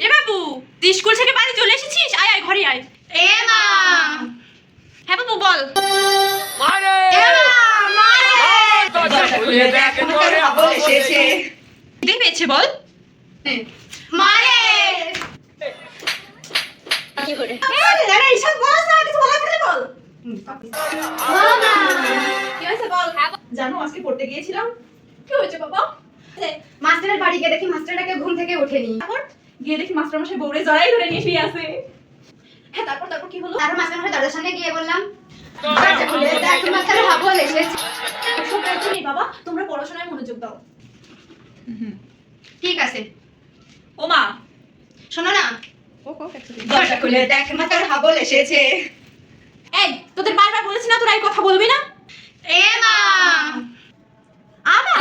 এ বাবু, তুই স্কুল থেকে বাড়ি চলে এসেছিস? আয় আয়, ঘরে আয়। এ মা। হ্যাঁ বাবু, বল। দেখে পেয়েছে, বল। জানো আজকে পড়তে গিয়েছিলাম। কি হয়েছে বাবা? মাস্টারের বাড়ি গিয়ে দেখি মাস্টারটাকে ঘুম থেকে ওঠেনি। তারপর গিয়ে দেখি মাস্টারমশাই বউরে জড়াই ধরে নিয়ে শুয়ে আছে। হ্যাঁ, তারপর কি হলো? তারপর মাস্টারমশাই দরজার সামনে গিয়ে বললাম, দরজা খুলে দেখ মাস্টার হাবল এসেছে। এসব বলতে নেই বাবা, তোমরা পড়াশোনায় মনোযোগ দাও। ঠিক আছে। ও মা, শোনো না, দরজা দরজা খুলে দেখ মাস্টার হাবল এসেছে। এই, তোদের বারবার বলেছি না তোরা এই কথা বলবি না? এ মা। আমার